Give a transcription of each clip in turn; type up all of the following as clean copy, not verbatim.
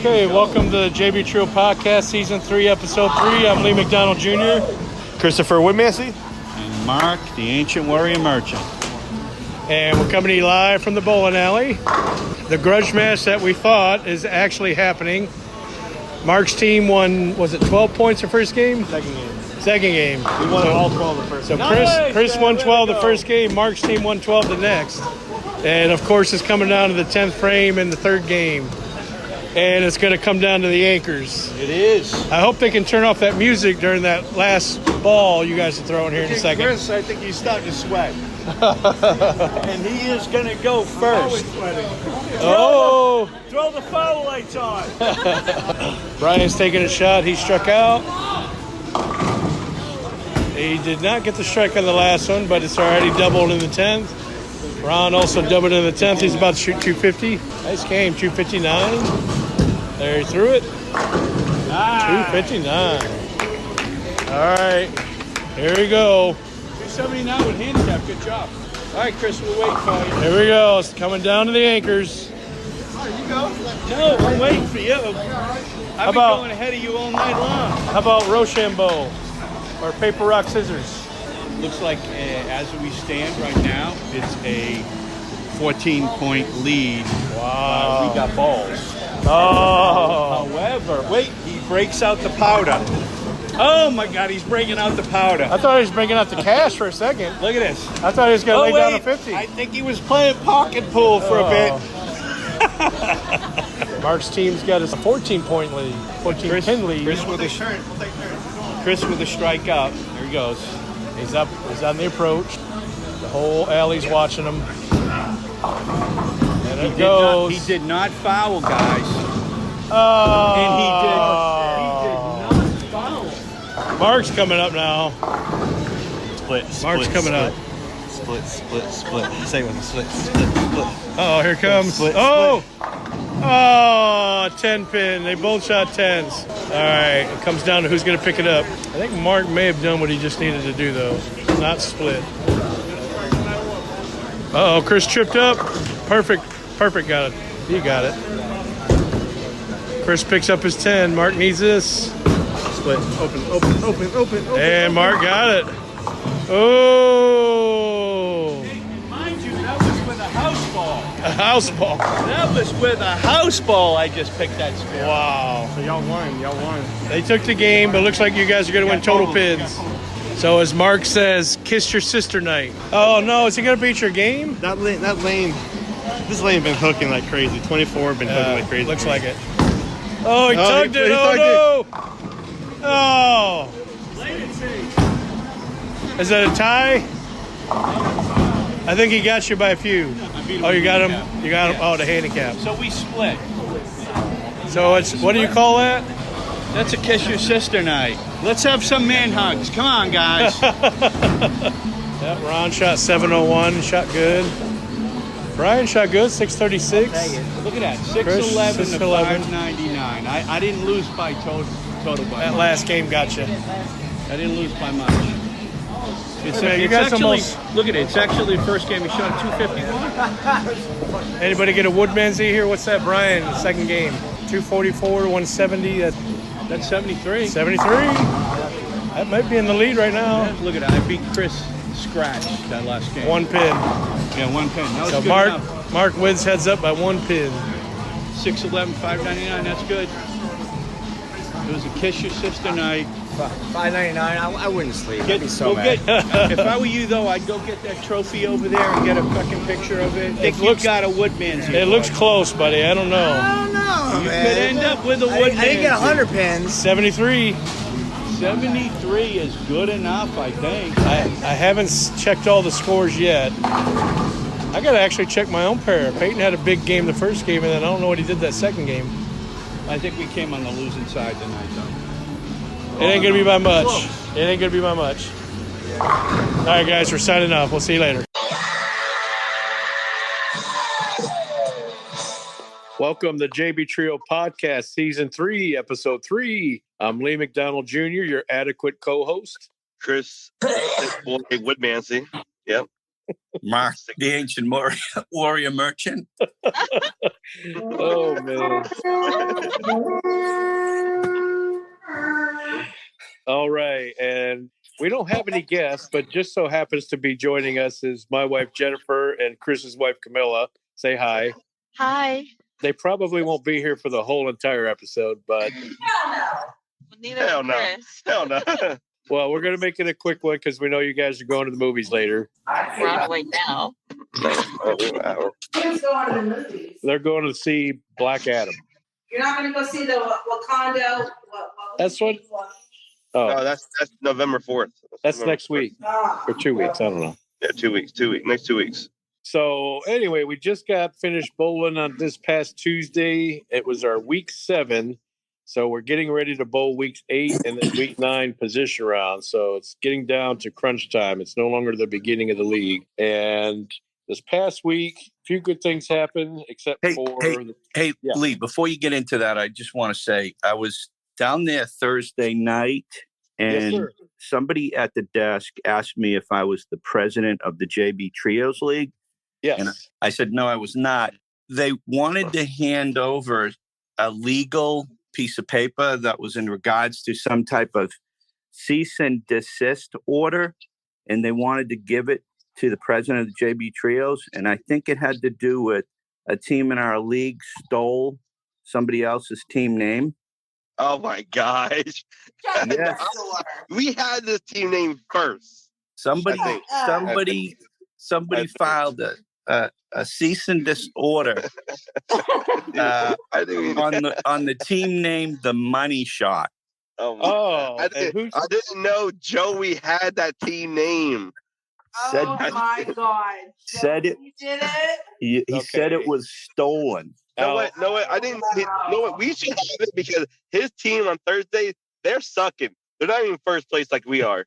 Okay, welcome to the JB Trio Podcast, Season 3, Episode 3. I'm Lee McDonald Jr. Christopher Woodmansey. And Mark, the Ancient Warrior Merchant. And we're coming to you live from the bowling alley. The grudge match that we thought is actually happening. Mark's team won, was it 12 points the first game? Second game. We won all 12 the first game. So Chris won 12 the first game. Mark's team won 12 the next. And, of course, it's coming down to the 10th frame in the third game. And it's going to come down to the anchors. It is. I hope they can turn off that music during that last ball you guys are throwing here in a second. Chris, I think he's starting to sweat. And he is going to go first. Oh! Throw the foul lights on. Brian's taking a shot. He struck out. He did not get the strike on the last one, but it's already doubled in the 10th. Ron also doubled in the 10th. He's about to shoot 250. Nice game, 259. There, he threw it. 259. All right, here we go. 279 with handicap. Good job. All right, Chris, we'll wait for you. Here we go. It's coming down to the anchors. No, I'm waiting for you. I've been going ahead of you all night long. How about Rochambeau or paper, rock, scissors? Looks like as we stand right now, it's a 14-point lead. Wow. We got balls. Oh. However, wait, he breaks out the powder. Oh my God, he's breaking out the powder. I thought he was bringing out the cash for a second. Look at this. I thought he was going to lay down a 50. I think he was playing pocket pool for a bit. Mark's team's got a 14-point lead. 14-10 lead. Chris with a strikeout. There he goes. He's up. He's on the approach. The whole alley's watching him. And it goes. He did not foul, guys. Oh. And he did not foul. Mark's coming up now. Mark's coming up. Split. Say it with a split. Oh, here comes. Split. Oh, 10 pin. They both shot 10s. All right, it comes down to who's going to pick it up. I think Mark may have done what he just needed to do, though. Not split. Uh-oh, Chris tripped up. Perfect. Got it. He got it. Chris picks up his 10. Mark needs this. Split. Open. And Mark got it. Oh. Mind you, that was with a house ball. A house ball. That was with a house ball. I just picked that spin. Wow. So y'all won. They took the game, but it looks like you guys are going to win total pins. So as Mark says, kiss your sister night. Oh, no. Is he going to beat your game? That lane. This lane been hooking like crazy. 24 been hooking like crazy. Looks like it. Oh, he tugged it. Oh, no. Oh. Is that a tie? I think he got you by a few. Oh, you got him? You got him? Oh, the handicap. So we split. So it's, what do you call that? That's a kiss your sister night. Let's have some man hugs. Come on, guys. Yep, Ron shot 701, shot good. Brian shot good, 636. Look at that, 611 to 599. I didn't lose by total by That much. last game got you. I didn't lose by much. It's you guys actually, almost... look at it. It's actually the first game he shot 251. Anybody get a Woodmansey here? What's that, Brian? The second game. 244, 170. That's 73. 73. That might be in the lead right now. Yeah, look at it. I beat Chris Scratch that last game. One pin. Yeah, one pin. That was So good enough. Mark Wids heads up by one pin. 611, 599. That's good. It was a kiss your sister night. $5.99. I wouldn't sleep. I'd be so Go mad. if I were you, though, I'd go get that trophy over there and get a fucking picture of it. It If looks- you got a Woodmansey. It looks close, buddy. I don't know. I don't know, You man. could end up with a Woodmansey. I didn't get 100 pins. 73. 73 is good enough, I think. I haven't checked all the scores yet. I got to actually check my own pair. Peyton had a big game the first game, and then I don't know what he did that second game. I think we came on the losing side tonight, though. It ain't going to be by much. Close. It ain't going to be by much. All right, guys, we're signing off. We'll see you later. Welcome to JB Trio Podcast, Season 3, Episode 3. I'm Lee McDonald Jr., your adequate co-host. Chris Woodmansey. Yep. Mark, the ancient warrior merchant. Oh man. All right, and we don't have any guests, but just so happens to be joining us is my wife Jennifer and Chris's wife Camilla. Say hi. Hi. They probably won't be here for the whole entire episode, but Neither Hell will no. Chris. Hell no. well, we're going to make it a quick one because we know you guys are going to the movies later. We're on the way now. Who's going to the movies? They're going to see Black Adam. You're not going to go see the Wakanda? That's what. Oh, Oh, that's November 4th. that's next week or 2 weeks. I don't know. Yeah, 2 weeks. 2 weeks. Next 2 weeks. So anyway, we just got finished bowling on this past Tuesday. It was our week 7. So we're getting ready to bowl weeks 8 and then week 9 position round. So it's getting down to crunch time. It's no longer the beginning of the league. And this past week, a few good things happened, except for... Hey, Yeah. Lee, before you get into that, I just want to say I was down there Thursday night, and Yes, sir. somebody at the desk asked me if I was the president of the JB Trios League. Yes. And I said, no, I was not. They wanted to hand over a legal piece of paper that was in regards to some type of cease and desist order, and they wanted to give it to the president of the JB Trios. And I think it had to do with a team in our league stole somebody else's team name. Oh my gosh. Yes. We had this team name first. Somebody filed a cease and desist order I didn't on the team name The Money Shot. Oh, I didn't know Joey had that team name. Said- Oh my God. Said it- You did it? He said it was stolen. No, what? I didn't. No, what? We should have it because his team on Thursday, they're sucking. They're not even first place like we are.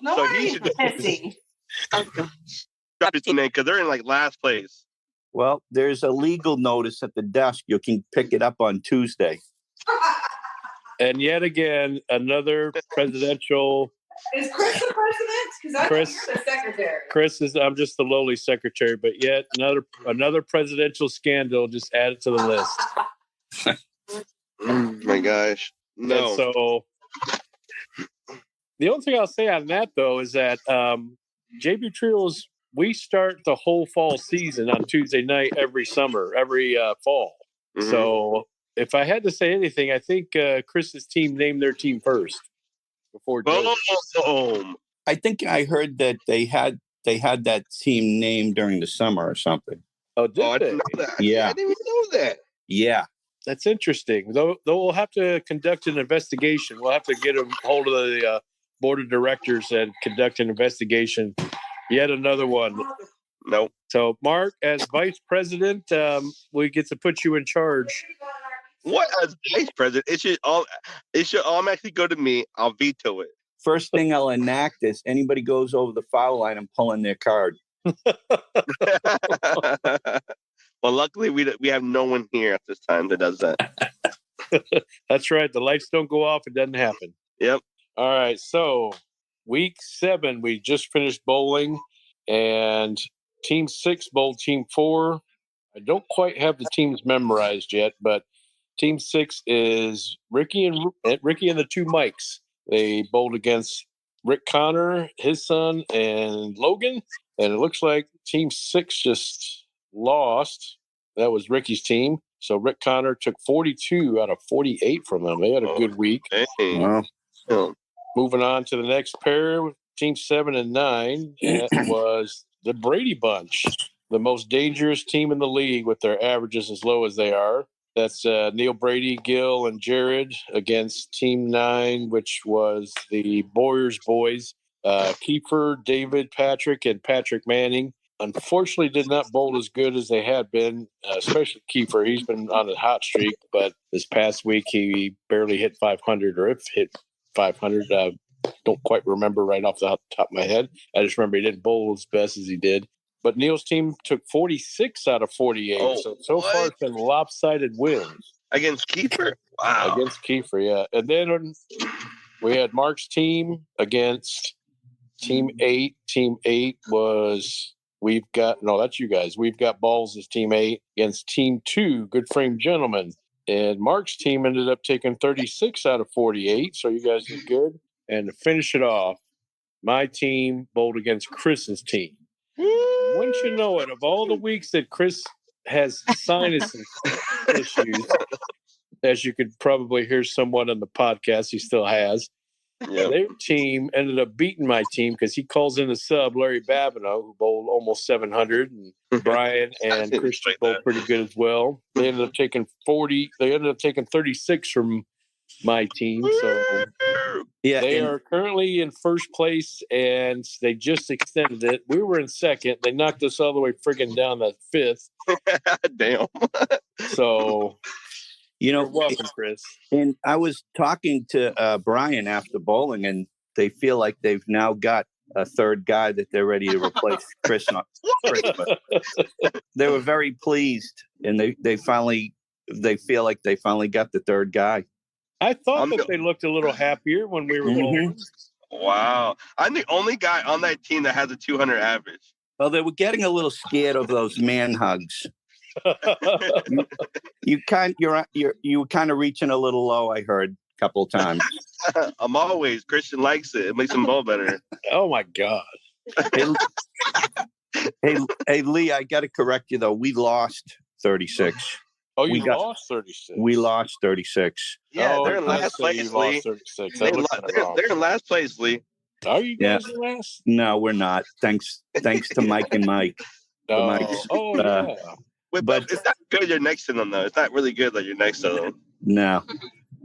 No, So I he ain't should pissing. drop his team name because they're in like last place. Well, there's a legal notice at the desk. You can pick it up on Tuesday. and yet again, another presidential... Is Chris the president? Because I Chris- think you're the secretary. Chris is... I'm just the lowly secretary, but yet another presidential scandal just added to the list. Oh my gosh. No. And so the only thing I'll say on that, though, is that JB Trios, we start the whole fall season on Tuesday night every summer, every fall. Mhm. So if I had to say anything, I think Chris's team named their team first before Joe. Boom. I think I heard that they had that team named during the summer or something. Oh, did I they? didn't know that. Yeah. I didn't even know that. Yeah. That's interesting. Though we'll have to conduct an investigation. We'll have to get a hold of the board of directors and conduct an investigation. Yet another one. Nope. So, Mark, as vice president, we get to put you in charge. What as vice president? It should automatically go to me. I'll veto it. First thing I'll enact is anybody goes over the foul line, I'm pulling their card. Well, luckily we have no one here at this time that does that. That's right. The lights don't go off. It doesn't happen. Yep. All right. So, week 7, we just finished bowling, and Team 6 bowled Team 4. I don't quite have the teams memorized yet, but Team 6 is Ricky and the two Mikes. They bowled against Rick Connor, his son, and Logan. And it looks like Team 6 just lost. That was Ricky's team. So Rick Connor took 42 out of 48 from them. They had a good week. Hey. Well, Oh. Moving on to the next pair, Team 7 and 9. That was the Brady Bunch, the most dangerous team in the league with their averages as low as they are. That's Neil Brady, Gil, and Jared against Team 9, which was the Boyers boys. Kiefer, David, Patrick, and Patrick Manning. Unfortunately, did not bowl as good as they had been, especially Kiefer. He's been on a hot streak, but this past week he barely hit 500, or if hit 500. Don't quite remember right off the top of my head. I just remember he didn't bowl as best as he did. But Neil's team took 46 out of 48. Oh, so far it's been lopsided wins. Against Kiefer? Wow. Against Kiefer, yeah. And then we had Mark's team against Team 8. Team 8 was that's you guys. We've got balls as team 8 against team 2, Good Frame Gentlemen. And Mark's team ended up taking 36 out of 48, so you guys did good. And to finish it off, my team bowled against Chris's team. Wouldn't you know it, of all the weeks that Chris has sinus issues, as you could probably hear somewhat on the podcast, he still has. Yep. Their team ended up beating my team because he calls in the sub, Larry Babineau, who bowled almost 700, and Brian and Christian bowled pretty good as well. They ended up taking 36 from my team. So they are currently in first place, and they just extended it. We were in second. They knocked us all the way friggin' down to 5th. Damn. So, you're welcome, Chris. And I was talking to Brian after bowling, and they feel like they've now got a third guy that they're ready to replace Chris on. They were very pleased, and they feel like they finally got the third guy. I thought that they looked a little happier when we were bowling. Wow. I'm the only guy on that team that has a 200 average. Well, they were getting a little scared of those man hugs. you were kind of reaching a little low, I heard a couple of times. I'm always. Christian likes it. It makes him bowl better. Oh, my God. Hey, Lee, I got to correct you, though. We lost 36. Oh, lost 36. We lost 36. Yeah, they're in last place, Lee. They're in last place, Lee. Are you guys in last? No, we're not. Thanks to Mike and Mike. Yeah. Wait, but it's not good you're next to them, though. It's not really good that you're next to them. No.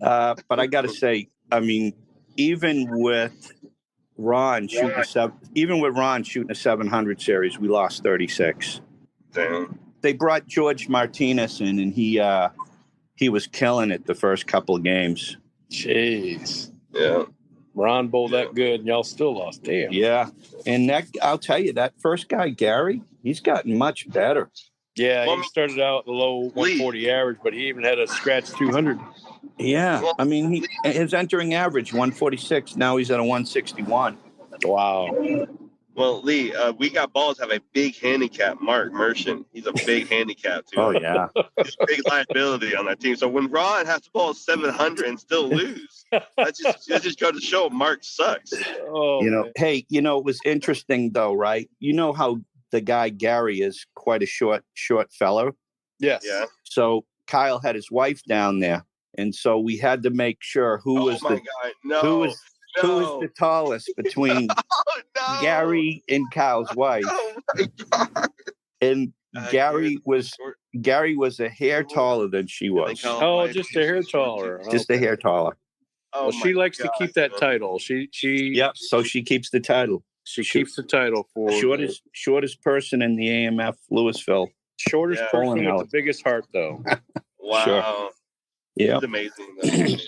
But I got to say, I mean, even with Ron shooting a 700 series, we lost 36. Damn. They brought George Martinez in, and he was killing it the first couple of games. Jeez. Yeah. Ron bowled that good, and y'all still lost. Damn. Yeah. And I'll tell you, that first guy, Gary, he's gotten much better. Yeah, he started out the low 140 average, but he even had a scratch 200. Yeah. I mean, his entering average, 146. Now he's at a 161. Wow. Well, Lee, we got balls have a big handicap. Mark Merchant, he's a big handicap too. Oh yeah, he's a big liability on that team. So when Ron has to bowl 700 and still lose, that just go to show Mark sucks. Oh, hey, it was interesting though, right? You know how the guy Gary is quite a short fellow. Yes. Yeah. So Kyle had his wife down there, and so we had to make sure who was the tallest between Gary and Kyle's wife. Oh my God. And Gary was a hair taller than she was. Oh, just a hair taller. Just a hair taller. Well, she likes to keep that title. Yep. So she keeps the title. She keeps the title for shortest person in the AMF Louisville. Shortest person with the biggest heart, though. Wow. Sure. Yeah. It's amazing.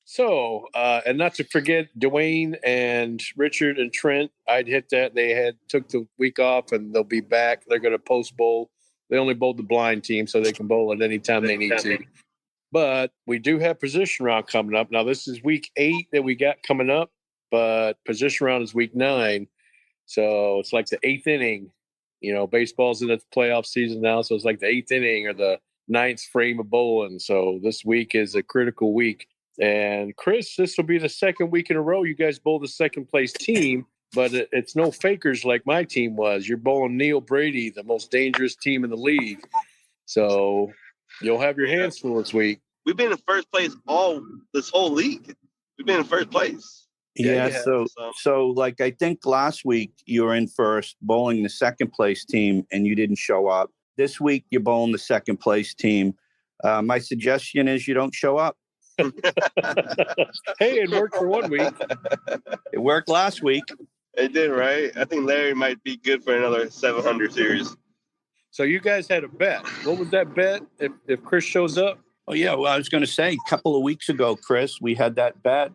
So, and not to forget Dwayne and Richard and Trent. I'd hit that. They took the week off, and they'll be back. They're going to post bowl. They only bowled the blind team, so they can bowl at any time they need to. But we do have position round coming up. Now, this is week 8 that we got coming up, but position round is week 9. So it's like the 8th inning. Baseball's in its playoff season now, so it's like the 8th inning or the 9th frame of bowling. So this week is a critical week. And Chris, this will be the second week in a row you guys bowl the second place team, but it's no fakers like my team was. You're bowling Neil Brady, the most dangerous team in the league. So you'll have your hands full this week. We've been in first place this whole league. We've been in first place. Yeah. So like I think last week you were in first, bowling the second place team, and you didn't show up. This week you're bowling the second place team. My suggestion is you don't show up. Hey, it worked for 1 week. It worked last week. It did, right? I think Larry might be good for another 700 series. So you guys had a bet. What was that bet if Chris shows up? Oh, yeah. Well, I was going to say a couple of weeks ago, Chris, we had that bet.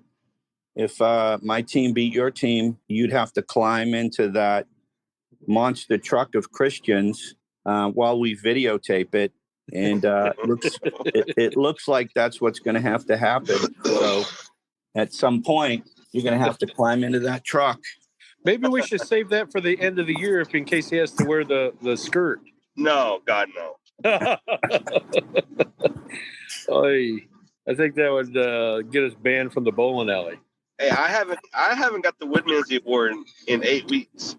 If my team beat your team, you'd have to climb into that monster truck of Christians while we videotape it. And it looks like that's what's going to have to happen. So at some point, you're going to have to climb into that truck. Maybe we should save that for the end of the year, if in case he has to wear the skirt. No, God, no. Oy. I think that would get us banned from the bowling alley. Hey, I haven't got the Woodman's Award in 8 weeks.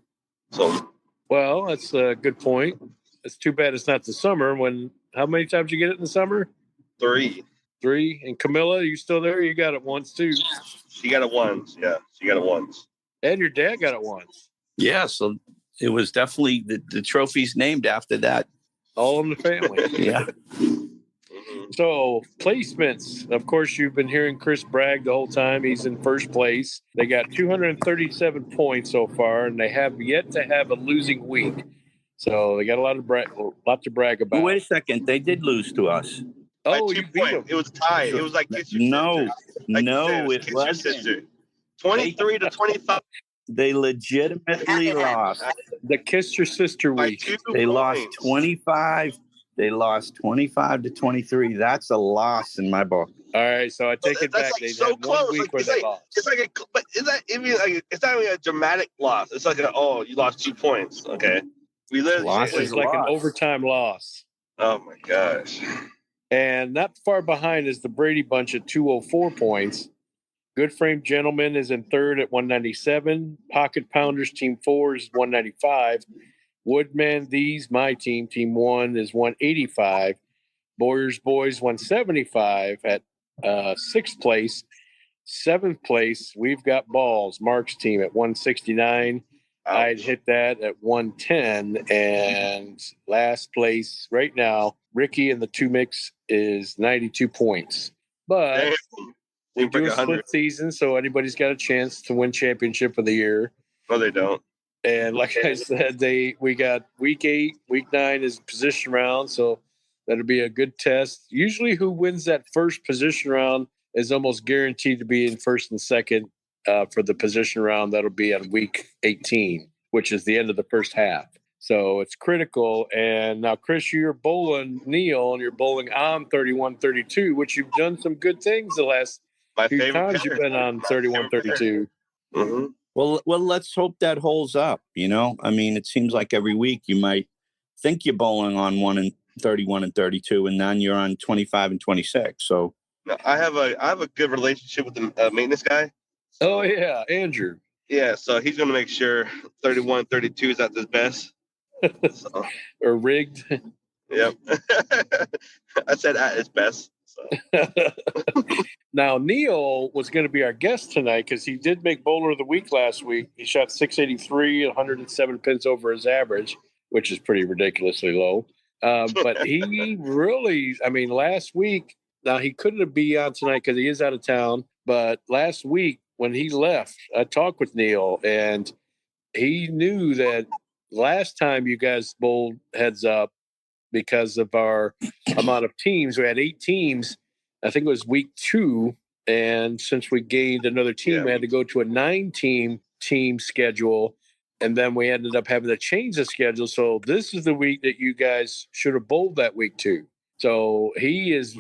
So Well, that's a good point. It's too bad it's not the summer. How many times you get it in the summer? 3. 3. And Camilla, are you still there? You got it once too. She got it once. Yeah, she got it once. And your dad got it once. Yeah, so it was definitely the trophy's named after that. All in the family. Yeah. So placements, of course, you've been hearing Chris brag the whole time. He's in first place. They got 237 points so far, and they have yet to have a losing week. So they got a lot to brag about. Wait a second, they did lose to us. By Oh, 2 you beat them. points. It was tied. It was like kiss your No, sister. Like no, you said, it kiss your wasn't. sister. 23 to 25 They legitimately lost. The Kiss Your Sister by week. 2 They points. lost 25. They lost 25 to 23. That's a loss in my book. All right, so I take it That's back. like They so had close. 1 week Like, where they lost. it's like but is that even like it's not even a dramatic loss. It's like you lost 2 points. Okay, we literally Loss It's is like an loss. overtime loss. Oh my gosh. And not far behind is the Brady Bunch at 204 points. Good Frame Gentleman is in third at 197. Pocket Pounders, Team 4 is 195. Woodman, my team, Team 1 is 185. Boyers Boys 175 at 6th place. 7th place, we've got Balls, Mark's team at 169. I'd hit that at 110. And last place right now, Ricky and the Two Mix is 92 points. But Damn. we You break do a 100. split season, so anybody's got a chance to win championship of the year. No, they don't. And like I said, we got week 8, week 9 is position round, so that'll be a good test. Usually, who wins that first position round is almost guaranteed to be in first and second for the position round. That'll be on week 18, which is the end of the first half. So it's critical. And now, Chris, you're bowling Neil, and you're bowling on 31-32, which you've done some good things the last My few favorite times you've been on 31-32. Mm-hmm. Well, let's hope that holds up. I mean, it seems like every week you might think you're bowling on 31 and 32, and then you're on 25 and 26. So I have a good relationship with the maintenance guy. Oh, yeah, Andrew. Yeah, so he's going to make sure 31, 32 is at his best. So, Or rigged. yep. I said at his best. So. Now, Neil was going to be our guest tonight because he did make Bowler of the Week last week. He shot 683, 107 pins over his average, which is pretty ridiculously low. But he really, last week, now he couldn't be on tonight because he is out of town. But last week when he left, I talked with Neil, and he knew that last time you guys bowled heads up, because of our amount of teams, we had 8 teams. I think it was week 2. And since we gained another team, we had to go to a 9-team schedule. And then we ended up having to change the schedule. So this is the week that you guys should have bowled that week too. So he's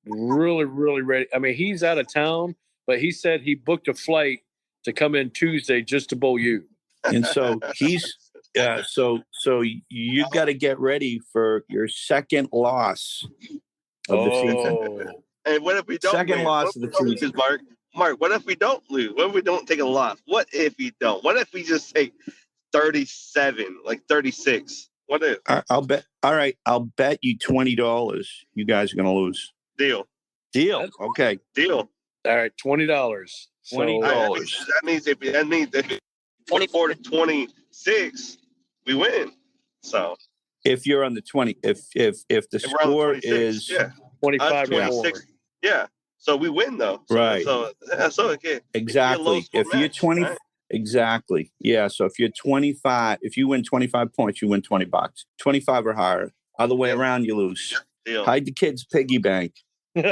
really, really ready. He's out of town, but he said he booked a flight to come in Tuesday just to bowl you. And so he's so you got to get ready for your second loss of the season. And what if we don't? Second loss of the season, Mark. What if we don't lose? What if we don't take a loss? What if we don't? What if we just take 37, like 36? What if? I'll bet. All right, I'll bet you $20. You guys are going to lose. Deal. Okay. Deal. All right, $20. $20. That means if 24 to 26, we win. So if you're on the 20, if the score is 25 or more. Yeah. So we win though. So, right. So okay. Exactly. If you're 20, right? Exactly. Yeah. So if you're 25, if you win 25 points, you win $20. 25 or higher. Other way around, you lose. Deal. Hide the kids' piggy bank. You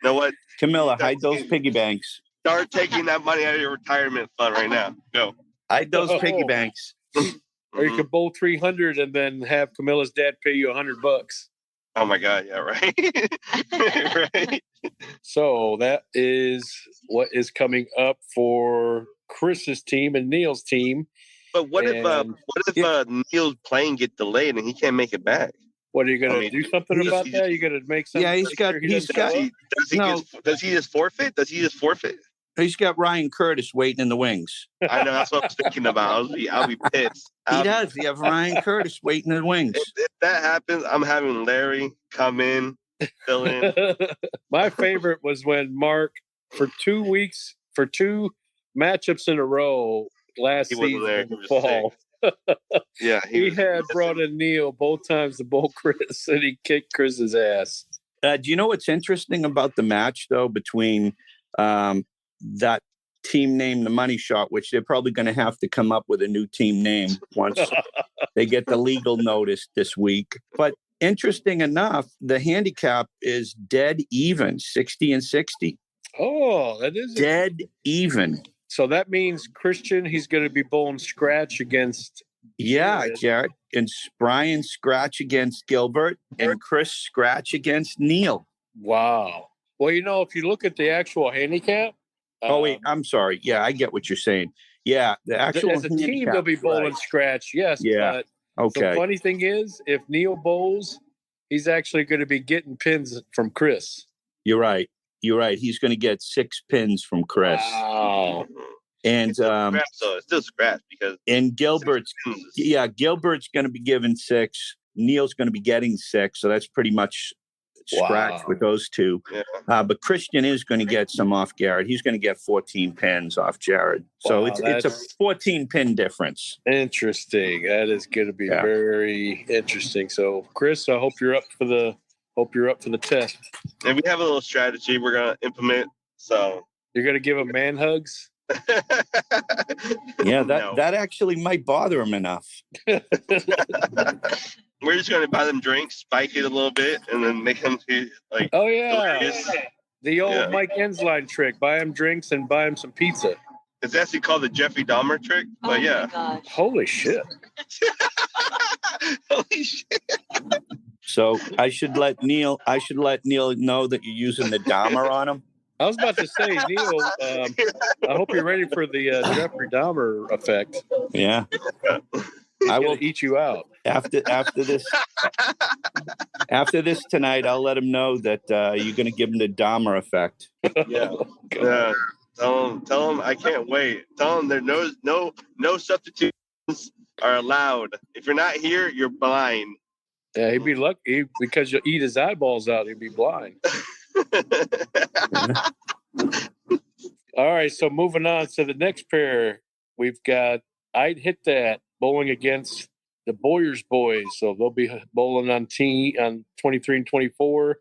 know what? Camilla, hide those piggy banks. Start taking that money out of your retirement fund right now. Go. Hide those piggy banks. Or you could bowl 300 and then have Camilla's dad pay you $100. Oh my God! Yeah, right. Right. So that is what is coming up for Chris's team and Neil's team. But what if Neil's plane get delayed and he can't make it back? What are you going I to mean, do something about that? You going to make something? Yeah, he's got. He's got. Does he just forfeit? Does he just forfeit? He's got Ryan Curtis waiting in the wings. I know that's what I was thinking about. I'll be pissed. He does. You have Ryan Curtis waiting in the wings. If that happens, I'm having Larry come in, fill in. My favorite was when Mark, for 2 weeks, for 2 matchups in a row last season in the fall. Yeah, he had brought in Neil both times to bowl Chris, and he kicked Chris's ass. Do you know what's interesting about the match, though, between that team name, the Money Shot, which they're probably going to have to come up with a new team name once they get the legal notice this week. But interesting enough, the handicap is dead even, 60 and 60. Oh, that is dead even. So that means Christian, he's going to be bowling scratch against. Yeah, Jared. And Brian scratch against Gilbert and Chris scratch against Neil. Wow. Well, if you look at the actual handicap. Wait, I'm sorry. Yeah, I get what you're saying. Yeah, the actual as a team, they'll be bowling scratch. Yes. Yeah. But okay. The funny thing is, if Neil bowls, he's actually going to be getting pins from Chris. You're right. He's going to get 6 pins from Chris. Wow. And it's still scratch because Gilbert's going to be given 6. Neil's going to be getting 6, so that's pretty much scratch with those two. Yeah. But Christian is going to get some off Garrett. He's going to get 14 pins off Jared. So it's a 14 pin difference. Interesting. That is going to be very interesting. So Chris, I hope you're up for the test. And we have a little strategy we're going to implement. So you're going to give him man hugs? Yeah, that actually might bother him enough. We're just going to buy them drinks, spike it a little bit, and then make them feel like hilarious. The old Mike Ensline trick. Buy him drinks and buy him some pizza. It's actually called the Jeffrey Dahmer trick, but my gosh. Holy shit. Holy shit. So I should let Neil know that you're using the Dahmer on him. I was about to say, Neil, I hope you're ready for the Jeffrey Dahmer effect. Yeah. I will eat you out. After this tonight, I'll let him know that you're going to give him the Dahmer effect. Yeah. Yeah. Tell him I can't wait. Tell him there no substitutions are allowed. If you're not here, you're blind. Yeah, he'd be lucky because you'll eat his eyeballs out. He'd be blind. All right, so moving on to the next pair, we've got I'd Hit That bowling against the Boyers boys. So they'll be bowling on 23 and 24.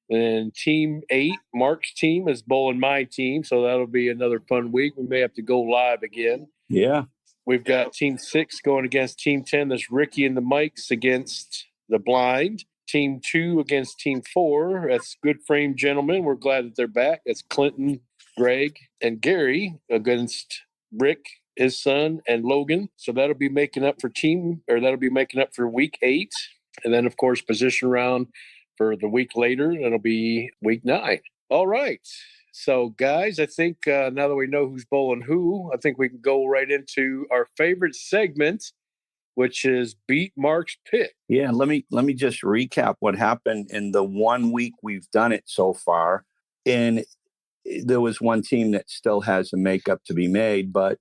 And Team 8, Mark's team, is bowling my team. So that'll be another fun week. We may have to go live again. Yeah. We've got Team 6 going against Team 10. That's Ricky and the Mikes against the Blind. Team 2 against Team 4. That's Good Frame Gentlemen. We're glad that they're back. That's Clinton, Greg, and Gary against Rick, his son, and Logan. So that'll be making up for week 8. And then, of course, position round for the week later. That'll be week 9. All right. So, guys, I think now that we know who's bowling who, I think we can go right into our favorite segment, which is Beat Mark's Pick. Yeah, let me just recap what happened in the 1 week we've done it so far. And there was one team that still has a makeup to be made, but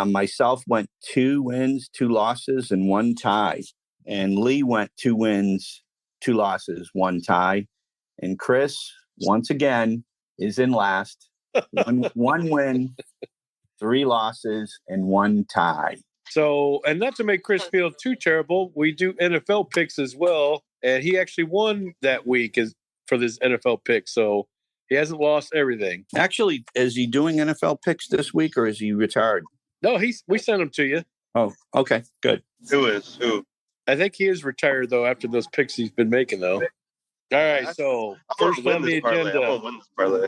myself went 2 wins, 2 losses, and 1 tie. And Lee went 2 wins, 2 losses, 1 tie. And Chris, once again, is in last. one win, 3 losses, and 1 tie. So, and not to make Chris feel too terrible, we do NFL picks as well. And he actually won that week for this NFL pick. So he hasn't lost everything. Actually, is he doing NFL picks this week or is he retired? No, we sent him to you. Oh, okay, good. Who? I think he is retired, though, after those picks he's been making, though. All right, so first on the agenda. I'm gonna win this parlay.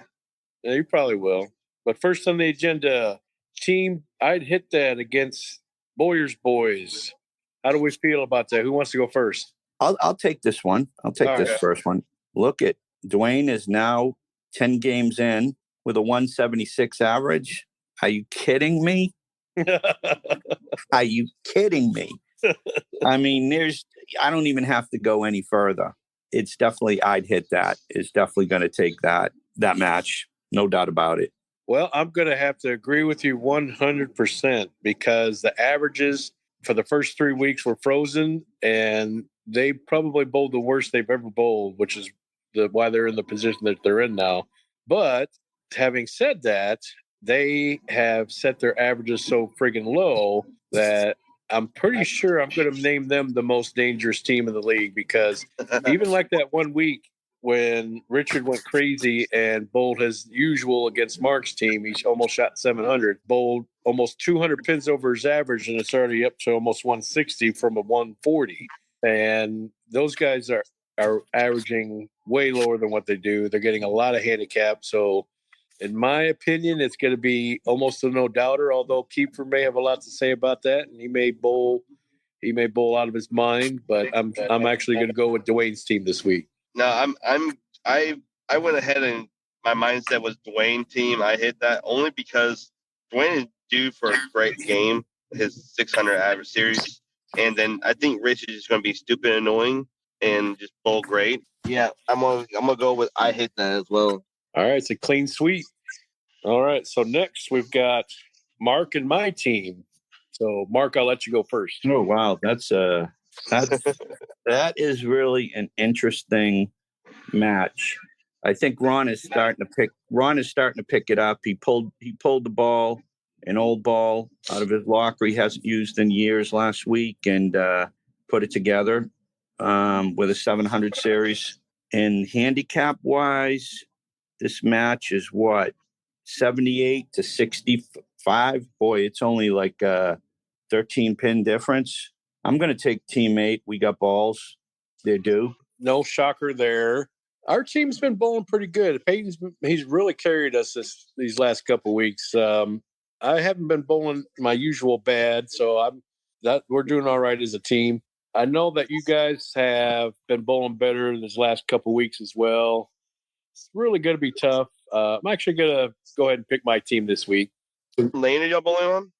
Yeah, you probably will. But first on the agenda, team I'd Hit That against Boyers boys. How do we feel about that? Who wants to go first? I'll take this one. I'll take this first one. Look at Dwayne is now 10 games in with a 176 average. Are you kidding me? Are you kidding me? I mean, I don't even have to go any further. It's definitely, I'd hit that. It's definitely going to take that match. No doubt about it. Well, I'm going to have to agree with you 100% because the averages for the first 3 weeks were frozen, and they probably bowled the worst they've ever bowled, which is why they're in the position that they're in now. But having said that, they have set their averages so friggin' low that I'm pretty sure I'm going to name them the most dangerous team in the league because even like that 1 week when Richard went crazy and bowled his usual against Mark's team, he almost shot 700, bowled almost 200 pins over his average, and it's already up to almost 160 from a 140. And those guys are averaging way lower than what they do. They're getting a lot of handicap. So in my opinion, it's going to be almost a no doubter, although Kiefer may have a lot to say about that, and he may bowl out of his mind, but I'm actually going to go with Dwayne's team this week. No, I went ahead and my mindset was Dwayne team. I hit that only because Dwayne is due for a great game, his 600 average series, and then I think Rich is just going to be stupid annoying and just bowl great. Yeah, I'm gonna go with I hit that as well. All right, it's a clean sweep. All right, so next we've got Mark and my team. So Mark, I'll let you go first. Oh wow, that is really an interesting match. I think Ron is starting to pick it up. He pulled the ball, an old ball, out of his locker he hasn't used in years last week, and put it together with a 700 series. And handicap wise, this match is what, 78 to 65. Boy, it's only like a 13 pin difference. I'm going to take team 8. We got balls. They're due. No shocker there. Our team's been bowling pretty good. He's really carried us these last couple weeks. I haven't been bowling my usual bad, so we're doing all right as a team. I know that you guys have been bowling better this last couple weeks as well. It's really going to be tough. I'm actually going to go ahead and pick my team this week. Lane are y'all bowling on?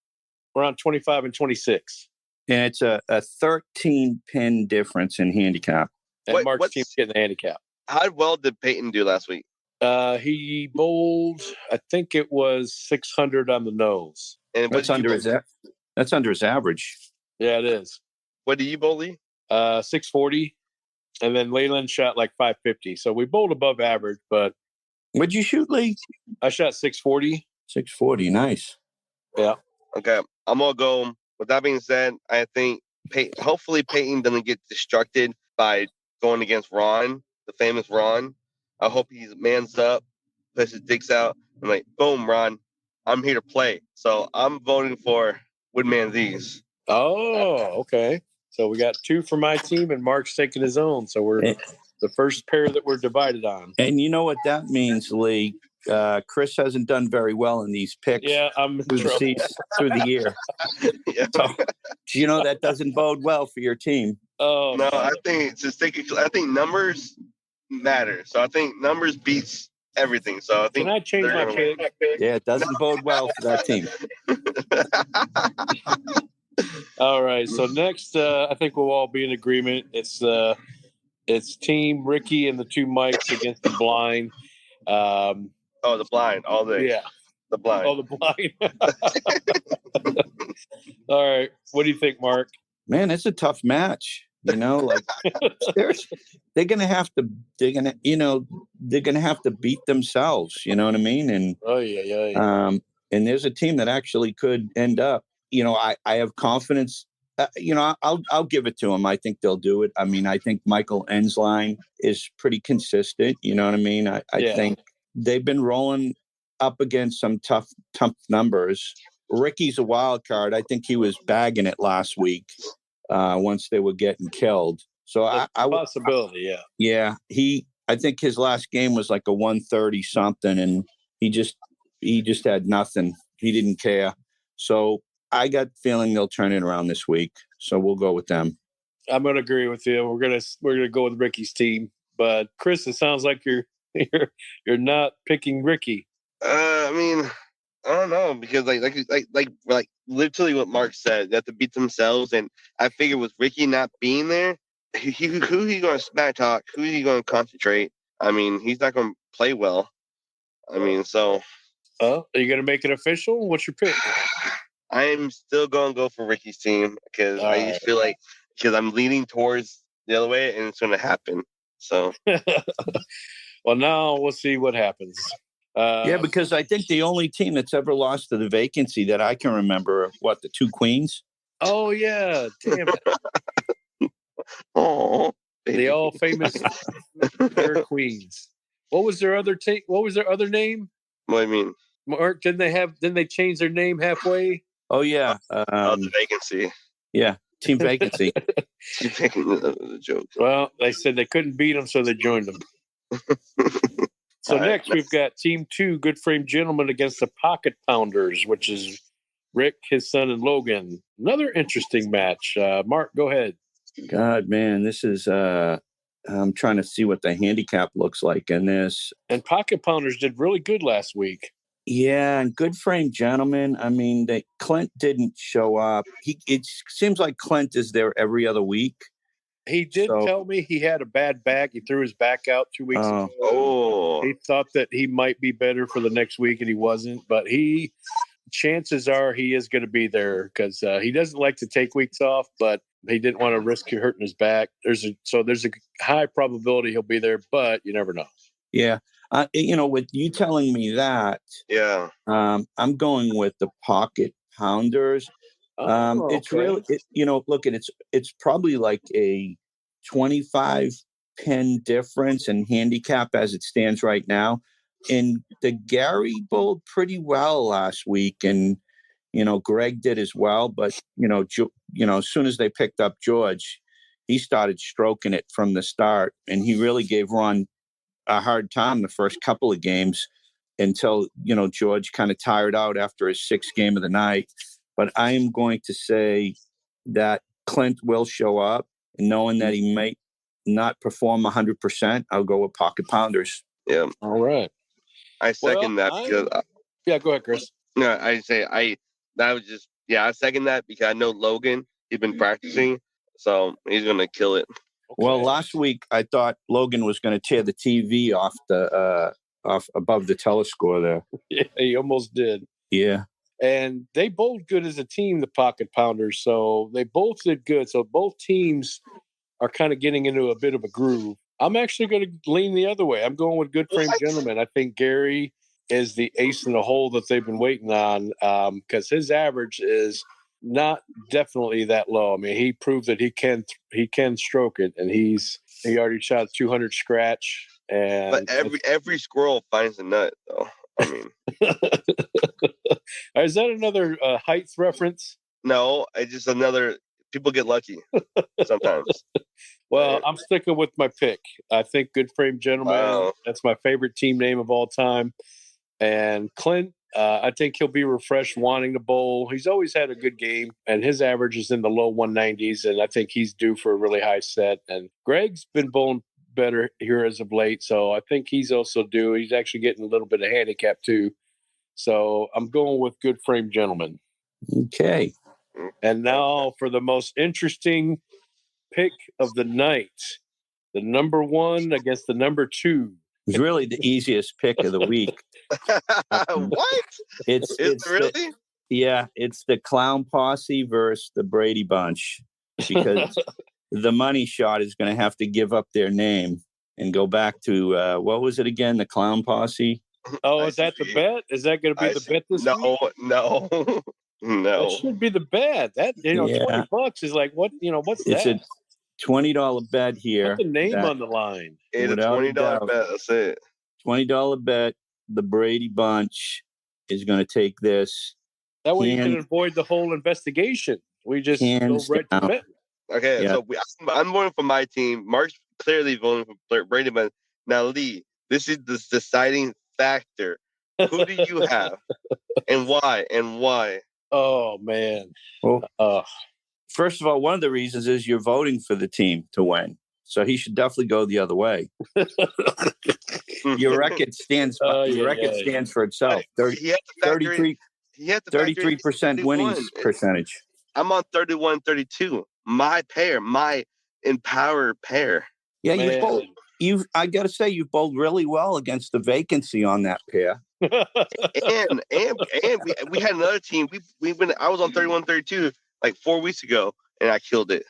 We're on 25 and 26. And it's a 13 pin difference in handicap. And Mark's team's getting the handicap. How well did Peyton do last week? He bowled, I think it was 600 on the nose. And that's under his average. Yeah, it is. What did you bowl, Lee? 640. And then Leyland shot like 550. So we bowled above average, but. What'd you shoot, Lee? I shot 640. 640, nice. Yeah. Okay, I'm going to go. With that being said, I think hopefully Peyton doesn't get distracted by going against Ron, the famous Ron. I hope he mans up, puts his dicks out, and like, boom, Ron, I'm here to play. So I'm voting for Woodman These. Oh, okay. So we got 2 for my team, and Mark's taking his own. So we're the first pair that we're divided on. And you know what that means, Lee? Chris hasn't done very well in these picks. Yeah, I'm through the year. Yeah. So, you know, that doesn't bode well for your team. Oh no, I think numbers matter. So I think numbers beats everything. So I think. Can I change my pick? Yeah, it doesn't bode well for that team. All right. So next, I think we'll all be in agreement. It's Team Ricky and the 2 mics against the blind. The blind all day. Yeah, the blind. Oh, the blind. All right. What do you think, Mark? Man, it's a tough match. You know, like they're gonna have to beat themselves. You know what I mean? And and there's a team that actually could end up. You know, I have confidence. I'll give it to them. I think they'll do it. I mean, I think Michael Ensline is pretty consistent. You know what I mean? I think they've been rolling up against some tough numbers. Ricky's a wild card. I think he was bagging it last week once they were getting killed. So possibility, yeah. I think his last game was like a 130 something, and he just had nothing. He didn't care. So I got feeling they'll turn it around this week. So we'll go with them. I'm going to agree with you. We're gonna go with Ricky's team. But Chris, it sounds like you're not picking Ricky. I mean, I don't know because like literally what Mark said, they have to beat themselves, and I figure with Ricky not being there, who he going to smack talk? Who he going to concentrate? I mean, he's not going to play well. I mean, so Are you going to make it official? What's your pick? I'm still going to go for Ricky's team because All I just feel like because I'm leaning towards the other way, and it's going to happen. So Well, now we'll see what happens. Yeah, because I think the only team that's ever lost to the vacancy that I can remember are, the two Queens? Oh, yeah. Damn it. oh, The all famous Fair Queens. What was their other What was their other name? what do you mean? Mark, didn't they change their name halfway? Oh, yeah. The vacancy. Yeah, team vacancy. You're taking the joke. Well, they said they couldn't beat them, so they joined them. So next we've got Team 2, Good Frame Gentlemen against the Pocket Pounders, which is Rick, his son, and Logan. Another interesting match. Mark, go ahead. God, man, this is I'm trying to see what the handicap looks like in this. And Pocket Pounders did really good last week. Yeah, and Good Frame Gentlemen. I mean, Clint didn't show up. It seems like Clint is there every other week. He did tell me he had a bad back. He threw his back out 2 weeks ago. Oh. He thought that he might be better for the next week, and he wasn't. But chances are he is going to be there because he doesn't like to take weeks off, but he didn't want to risk hurting his back. There's a high probability he'll be there, but you never know. Yeah. With you telling me that, yeah, I'm going with the Pocket Pounders. It's really, look, it's probably like a 25 pin difference in handicap as it stands right now. And the Gary bowled pretty well last week, and Greg did as well. But as soon as they picked up George, he started stroking it from the start, and he really gave Ron a hard time the first couple of games until George kind of tired out after his sixth game of the night. But I am going to say that Clint will show up, and knowing that he might not perform 100%, I'll go with Pocket Pounders. Yeah. All right. I second that because yeah, go ahead, Chris. No, I second that because I know Logan. He's been practicing, so he's gonna kill it. Okay. Well, last week I thought Logan was going to tear the TV off above the telescore there. Yeah, he almost did. Yeah. And they both good as a team, the Pocket Pounders. So they both did good. So both teams are kind of getting into a bit of a groove. I'm actually going to lean the other way. I'm going with Good Frame Gentlemen. I think Gary is the ace in the hole that they've been waiting on because his average is not definitely that low. I mean, he proved that he can stroke it, and he already shot 200 scratch. And but every squirrel finds a nut, though. I mean, is that another height reference? No, it's just another. People get lucky sometimes. Well, I'm sticking with my pick. I think Good Frame Gentlemen. Wow. That's my favorite team name of all time. And Clint, I think he'll be refreshed, wanting to bowl. He's always had a good game, and his average is in the low 190s, and I think he's due for a really high set. And Greg's been bowling better here as of late, so I think he's also due. He's actually getting a little bit of handicap too. So I'm going with Good Frame Gentlemen. Okay. And now for the most interesting pick of the night, the number 1 against the number 2. It's really the easiest pick of the week. What? It's really? It's the Clown Posse versus the Brady Bunch, because the money shot is going to have to give up their name and go back to what was it again? The Clown Posse. Oh, is that the bet? Is that going to be the bet this week? No. That should be the bet. That $20 is like what? What's it's that? It's a $20 bet here. Put the name on the line. It's a $20 bet. That's it. $20 bet. The Brady Bunch is going to take this. That way you can avoid the whole investigation. We just go right to bet. Okay, so I'm voting for my team. Mark's clearly voting for Brady, but now Lee, this is the deciding factor. Who do you have, and why? Oh man. Well, first of all, one of the reasons is you're voting for the team to win. So he should definitely go the other way. Your record stands for itself. He had to factor in- 33% winning percentage. I'm on 31-32. My pair, my Empower pair. Yeah, I got to say, you bowled really well against the vacancy on that pair. and we had another team. I was on 31-32 like 4 weeks ago, and I killed it.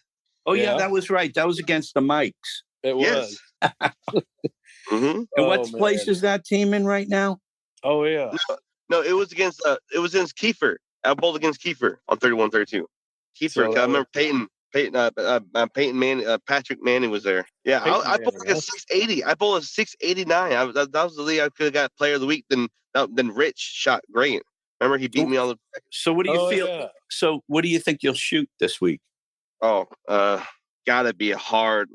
Oh yeah, that was right. That was against the Mikes. It was. Mm-hmm. And what place is that team in right now? Oh yeah. No, it was against Kiefer. I bowled against Kiefer on 31-32. Kiefer, I remember Peyton Manning, Patrick Manning was there. Yeah, I bowled like a 680. I bowled a 689. That was the league I could have got Player of the Week. Then Rich shot great. Remember, he beat me on the. So what do you feel? Yeah. So what do you think you'll shoot this week? Oh, gotta be a hard,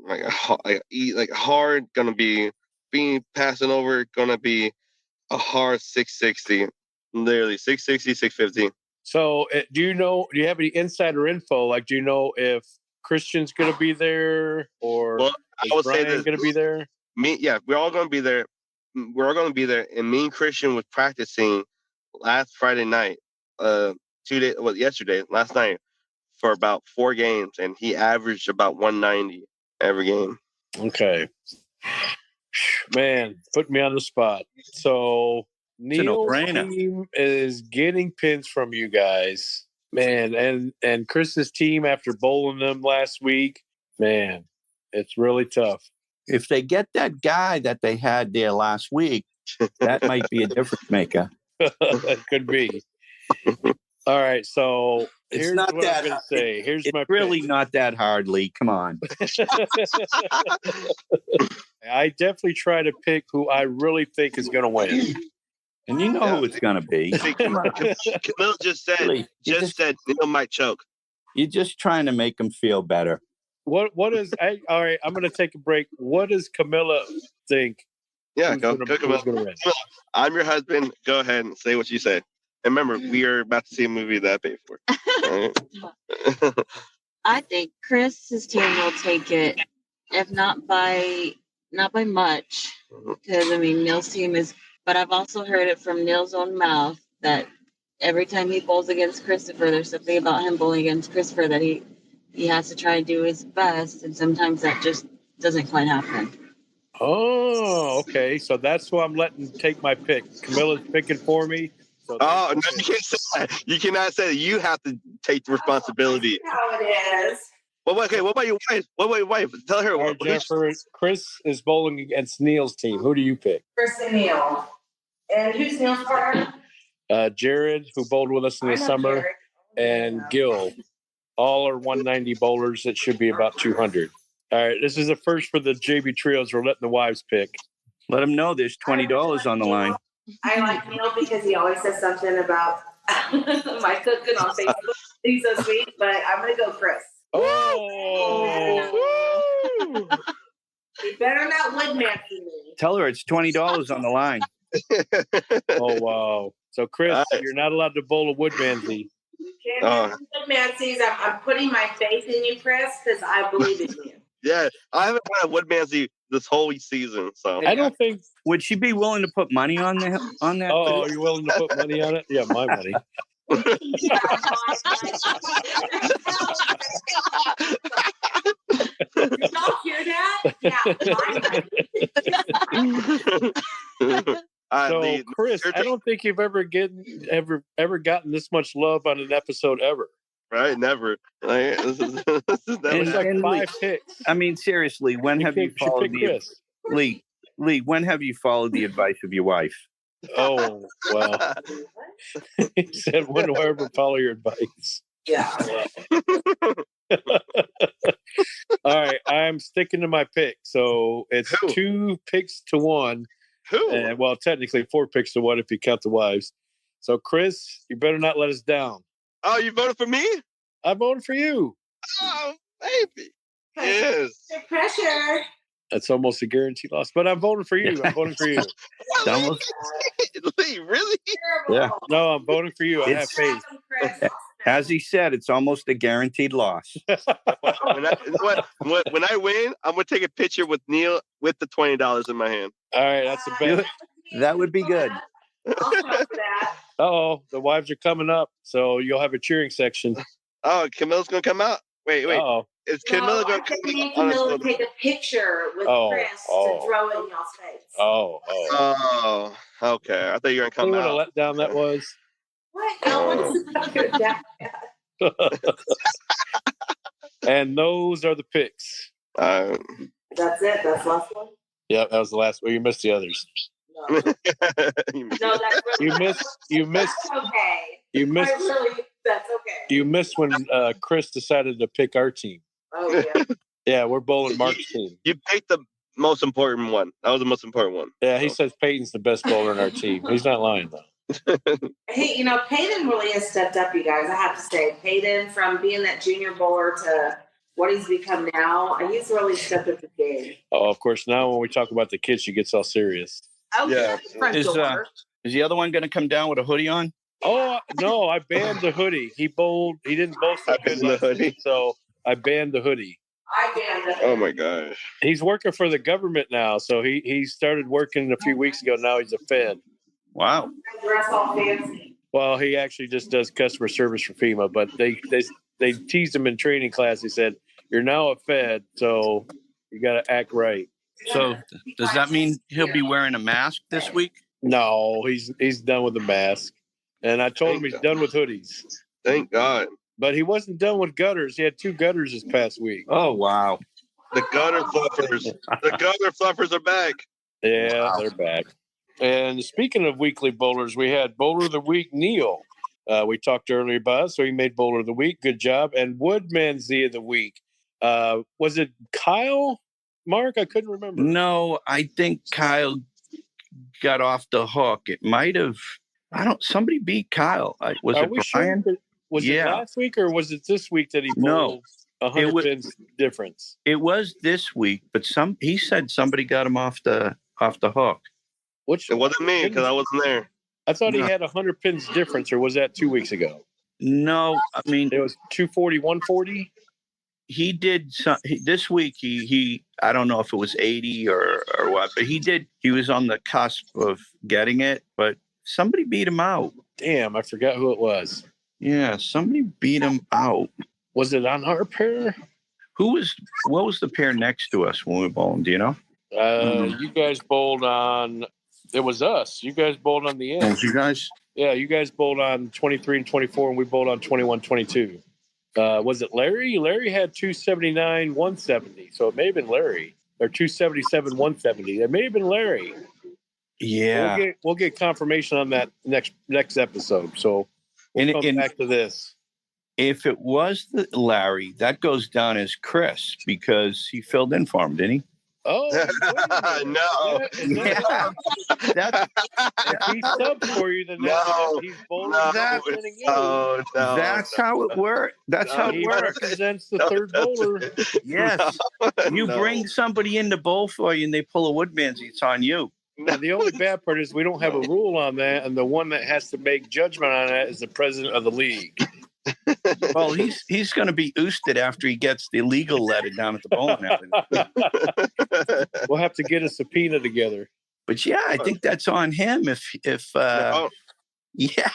hard. Gonna be being passing over. Gonna be a hard 660. Literally 660, 650. So do you have any insider info? Like, do you know if Christian's going to be there or I would say Brian going to be there? We're all going to be there. We're all going to be there. And me and Christian was practicing last Friday night, yesterday, last night, for about 4 games. And he averaged about 190 every game. Okay. Man, put me on the spot. So Neil's team is getting pins from you guys. Man, and Chris's team after bowling them last week, man, it's really tough. If they get that guy that they had there last week, that might be a difference maker. That could be. All right, so here's what I'm going to say. Here's my really not that hard, Lee. Come on. I definitely try to pick who I really think is going to win. And you know who it's going to be. Camille just said Neil might choke. You're just trying to make him feel better. All right, I'm going to take a break. What does Camilla think? Yeah, go Camilla. I'm your husband. Go ahead and say what you say. And remember, we are about to see a movie that I paid for. Right? I think Chris's team will take it, if not by much, because Neil's team is. But I've also heard it from Neil's own mouth that every time he bowls against Christopher, there's something about him bowling against Christopher that he has to try and do his best, and sometimes that just doesn't quite happen. Oh, okay. So that's who I'm letting take my pick. Camilla's picking for me. So no, you can't say that. You cannot say that. You have to take the responsibility. That's how it is. Well, okay, what about your wife? Tell her. Right, Jennifer, Chris is bowling against Neil's team. Who do you pick? Chris and Neil. And who's Neil's partner? Jared, who bowled with us in the summer, and Gil. All are 190 bowlers. It should be about 200. All right, this is the first for the JB Trios. We're letting the wives pick. Let them know there's $20 on the line. I like Neil because he always says something about my cooking on Facebook. He's so sweet, but I'm going to go Chris. Oh! You better not woodman to me. Tell her it's $20 on the line. Oh, wow. So, Chris, you're not allowed to bowl a woodmansey. You can't have woodmansies. I'm putting my faith in you, Chris, because I believe in you. Yeah, I haven't had a woodmansey this whole season, so I don't think. Would she be willing to put money on that? Oh, you're willing to put money on it? Yeah, my money. Did y'all hear that? Yeah, so, Chris, I don't think you've ever gotten this much love on an episode ever. Right, never. This is like 5 picks. I mean, seriously, when have you followed Lee? When have you followed the advice of your wife? Oh, well. He said, when do I ever follow your advice? Yeah. All right, I'm sticking to my pick. So it's 2 picks to 1. Who? And, well, technically 4 picks to 1 if you count the wives. So, Chris, you better not let us down. Oh, you voted for me? I voted for you. Oh, baby. Yes. Pressure. That's almost a guaranteed loss. But I'm voting for you. I'm voting for you. Lee, really? Yeah. No, I'm voting for you. I have faith. As he said, it's almost a guaranteed loss. when I win, I'm gonna take a picture with Neil with the $20 in my hand. All right, that's the best. That would be good. I'll show up for that. Oh, the wives are coming up, so you'll have a cheering section. Oh, Camilla's gonna come out. Wait. Oh, Is Camilla No, gonna I think me and come Camilla out? would take a picture with Chris to throw in y'all's face. oh. Oh, okay. I thought you were gonna See come what a out. letdown that was. What? No, what's that? And those are the picks. Uh, That's it. That's the last one. Yep, that was the last one. You missed the others. No, that's really You missed. That's okay. That's okay. You missed when Chris decided to pick our team. Oh yeah. Yeah, we're bowling Mark's team. You picked the most important one. That was the most important one. Yeah, he says Peyton's the best bowler in our team. He's not lying though. Hey, Peyton really has stepped up, you guys. I have to say, Peyton, from being that junior bowler to what he's become now, he's really stepped up the game. Oh, of course. Now when we talk about the kids, she gets all serious. Oh, Yeah. front door. Is the other one going to come down with a hoodie on? Oh no, I banned the hoodie. He didn't bowl so good last week, so I banned the hoodie. I banned it. Oh my gosh. He's working for the government now, so he started working a few weeks ago. Now he's a Fed. Wow. Dress all fancy. Well, he actually just does customer service for FEMA, but they teased him in training class. He said, "You're now a Fed, so you got to act right." So does that mean he'll be wearing a mask this week? No, he's done with the mask, and I told him he's done with hoodies. Thank God. But he wasn't done with gutters. He had 2 gutters this past week. Oh, wow. The gutter fluffers. The gutter fluffers are back. Yeah, Wow. they're back. And speaking of weekly bowlers, we had Bowler of the Week, Neil. We talked earlier about it, so he made Bowler of the Week. Good job. And Woodman Z of the Week. Was it Kyle? Mark? I couldn't remember. No, I think Kyle got off the hook. It might have. Somebody beat Kyle. Was Are it we Brian? sure? Was it Yeah. last week or was it this week that he No. bowled 100 pins difference? It was this week, but he said somebody got him off the hook. Which It wasn't me because I wasn't there. I thought he No. had 100 pins difference, or was that 2 weeks ago? No, I mean It was 240, 140. he did this week. He I don't know if it was 80 or what, but he was on the cusp of getting it, but somebody beat him out. Damn, I forgot who it was. Yeah, somebody beat him out. Was it on our pair? What was the pair next to us when we bowled? Do you know? You guys bowled on. It was us. You guys bowled on the end. You guys? Yeah, you guys bowled on 23 and 24, and we bowled on 21, 22. Was it Larry? Larry had 279, 170. So it may have been Larry. Or 277, 170. It may have been Larry. Yeah. We'll get confirmation on that next episode. So we'll come back to this. If it was Larry, that goes down as Chris because he filled in for him, didn't he? Oh, No. Yeah. That's If he subbed for you, then No. he's bowling. No. No. that's how it works. That's how He it works. represents the third bowler. Yes. You bring somebody in to bowl for you and they pull a Woodman's, it's on you. And the only bad part is we don't have a rule on that, and the one that has to make judgment on that is the president of the league. Well, he's going to be ousted after he gets the legal letter down at the bowling alley. We'll have to get a subpoena together. But yeah, I think that's on him. Yeah.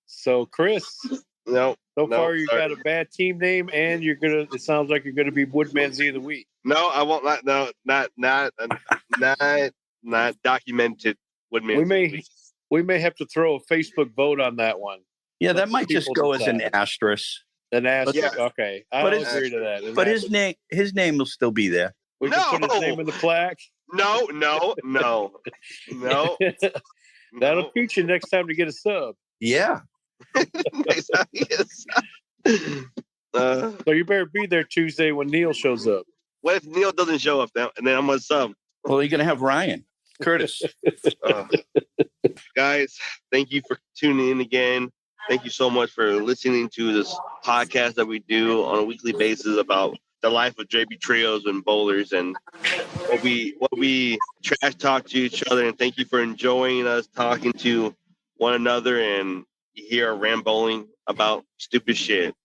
So, Chris, No. so far you got a bad team name, and it sounds like you're gonna be Woodman Z of the Week. No, I won't. Not documented. We may have to throw a Facebook vote on that one. Yeah, that might just go as an decide. asterisk. An asterisk. Yeah. Okay, I'll But agree to that. But his name will still be there. We can put his No. name in the plaque. No. That'll teach you next time to get a sub. Yeah. So you better be there Tuesday when Neil shows up. What if Neil doesn't show up now, and then I'm gonna sub? Well, you're going to have Ryan Curtis. Guys, thank you for tuning in again. Thank you so much for listening to this podcast that we do on a weekly basis about the life of JB trios and bowlers and what we trash talk to each other. And thank you for enjoying us talking to one another and hear our rambling about stupid shit.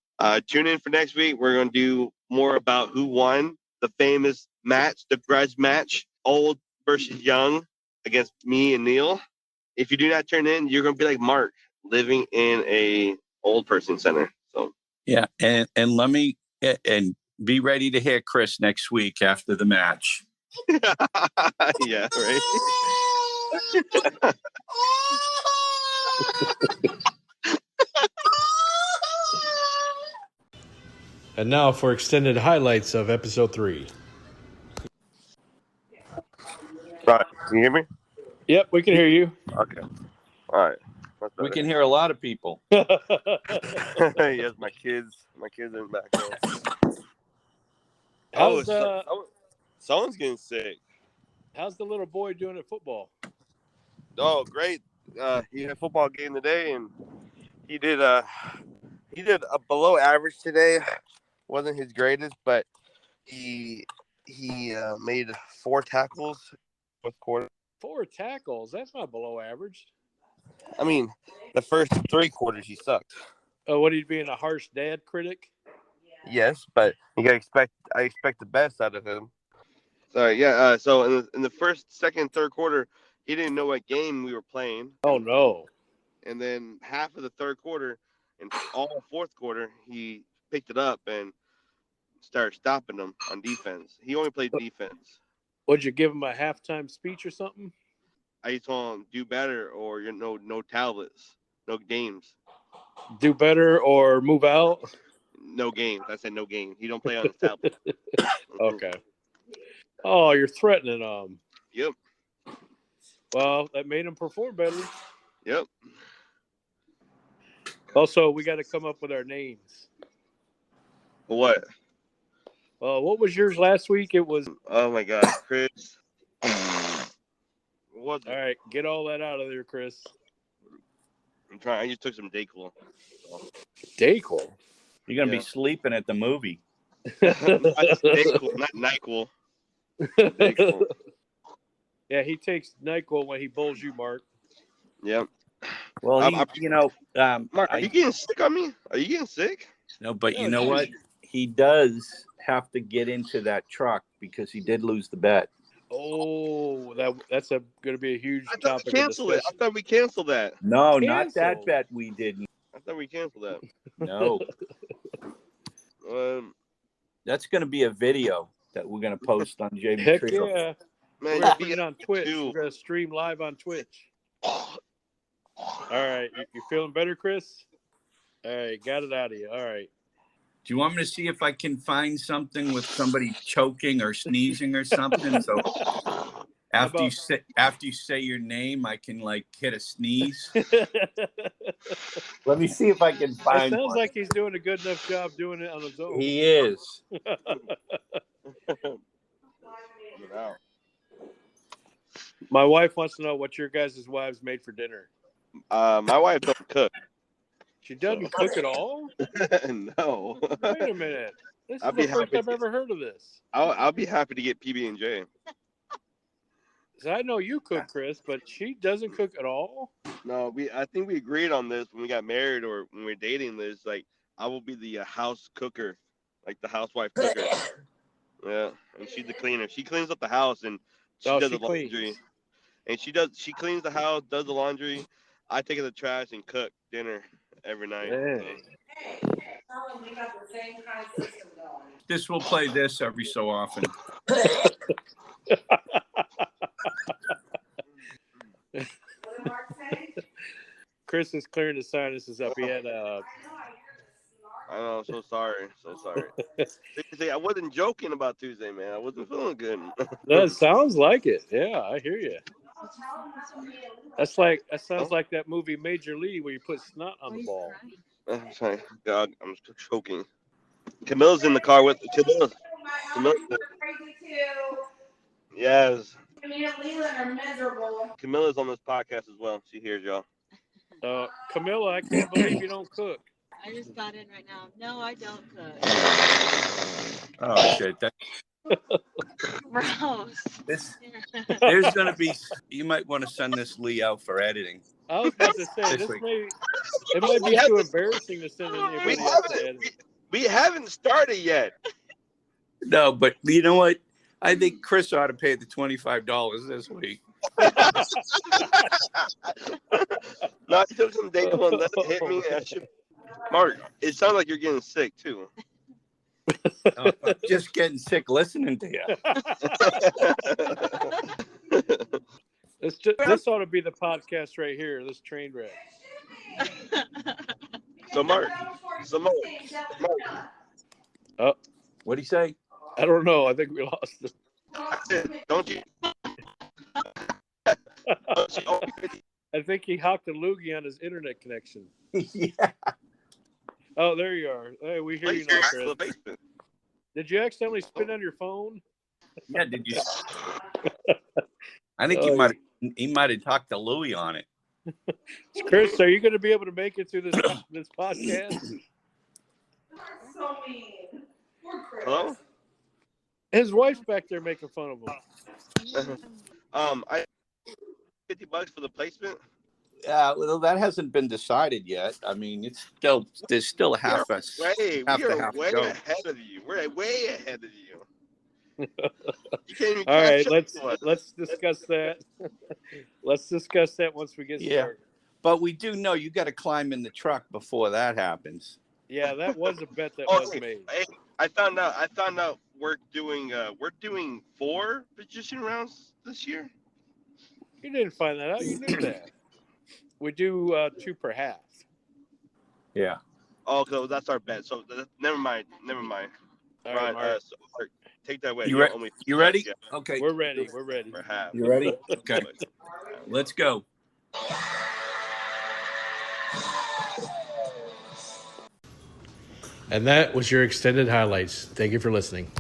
Tune in for next week. We're going to do more about who won the famous match, the grudge match, old versus young, against me and Neil. If you do not turn in, you're going to be like Mark, living in a old person center. So Yeah, and let me and be ready to hear Chris next week after the match. yeah, right. And now for extended highlights of episode 3. Right. Can you hear me? Yep, we can hear you. Okay. All right. That's We better. can hear a lot of people. Yes, my kids in the background. How's Someone's getting sick. how's the little boy doing at football? Oh, great. He had a football game today, and he did a below average today. Wasn't his greatest, but he made 4 tackles fourth quarter. 4 tackles. That's not below average. I mean, the first 3 quarters he sucked. Oh, what, he being a harsh dad critic? Yes, but I expect the best out of him. Sorry, yeah. So in the first, second, third quarter, he didn't know what game we were playing. Oh no. And then half of the third quarter and all fourth quarter, he picked it up and started stopping them on defense. He only played defense. Would you give him a halftime speech or something? I told him, do better, or you're no tablets, no games. Do better or move out? No games. I said no games. He don't play on his tablet. Okay. Oh, you're threatening him. Yep. Well, that made him perform better. Yep. Also, we got to come up with our names. What? What was yours last week? It was. Oh my God, Chris. What? All right, get all that out of there, Chris. I'm trying. I just took some Dayquil. Dayquil. You're gonna be sleeping at the movie. Dayquil, not NyQuil. Dayquil. Yeah, he takes NyQuil when he bulls you, Mark. Yep. Well, Mark, are you getting sick on me? Are you getting sick? No, but you know what? He does have to get into that truck because he did lose the bet. Oh, that's going to be a huge topic. I thought we canceled that. No, not that bet we didn't. I thought we canceled that. No. That's going to be a video that we're going to post on JB Heck Trio. yeah. Man, we're going to put it on Twitch. We're going to stream live on Twitch. All right. You feeling better, Chris? All right. Got it out of you. All right. Do you want me to see if I can find something with somebody choking or sneezing or something? So after you say your name, I can hit a sneeze. Let me see if I can find. It sounds one. like he's doing a good enough job doing it on his own. He is. My wife wants to know what your guys' wives made for dinner. My wife don't cook. She doesn't cook at all? No. Wait a minute. This is the first I've ever heard of this. I'll be happy to get PB&J. I know you cook, Chris, but she doesn't cook at all? No, I think we agreed on this when we got married or when we were dating this. I will be the house cooker, like the housewife cooker. Yeah, and she's the cleaner. She cleans up the house and she does the laundry. Cleans. And she cleans the house, does the laundry. I take it to the trash and cook dinner every night. This will play this every so often. Chris is clearing the sinuses up. He had I know. So sorry. Seriously, I wasn't joking about Tuesday, man. I wasn't feeling good. That sounds like it. Yeah, I hear you. That sounds like that movie Major League where you put snot on the ball. I'm sorry. God, I'm choking. Camilla's in the car with Camilla. Yes. Me and Leland are miserable. Camilla's on this podcast as well. She hears y'all. Camilla, I can't believe you don't cook. I just got in right now. No, I don't cook. Oh shit! Gross. There's gonna be. You might want to send this Lee out for editing. I was about to say This week. it might We be have too to- embarrassing to send We anybody else to haven't. edit. We haven't started yet. No, but you know what? I think Chris ought to pay the $25 this week. No, I took some day one. Let it hit me. I should. Mark, it sounds like you're getting sick too. I'm just getting sick listening to you. This ought to be the podcast right here. This train wreck. So Mark. Oh, What'd he say? I don't know. I think we lost him. I said, don't you? I think he hocked a loogie on his internet connection. Yeah. Oh, there you are. Hey, we hear you now, Chris. The basement. Did you accidentally spit on your phone? Yeah, did you? I think Oh, he might have talked to Louie on it. Chris, are you going to be able to make it through this podcast? So mean. Poor Chris. Hello? His wife's back there making fun of him. I $50 for the placement. Well, that hasn't been decided yet. I mean, there's still half a We half are to half way to go. ahead of you. We're way ahead of you. You can't even All right, catch up to us. let's discuss that. Let's discuss that once we get started. But we do know you got to climb in the truck before that happens. Yeah, that was a bet that was made. Hey, I found out we're doing 4 position rounds this year. You didn't find that out. You knew that. We do 2 per half. Yeah. Oh, so that's our bet. So never mind. All right, Ron, Mark. take that away. You You ready? Yeah, Okay. We're ready. for half. You ready? Okay. Let's go. And that was your extended highlights. Thank you for listening.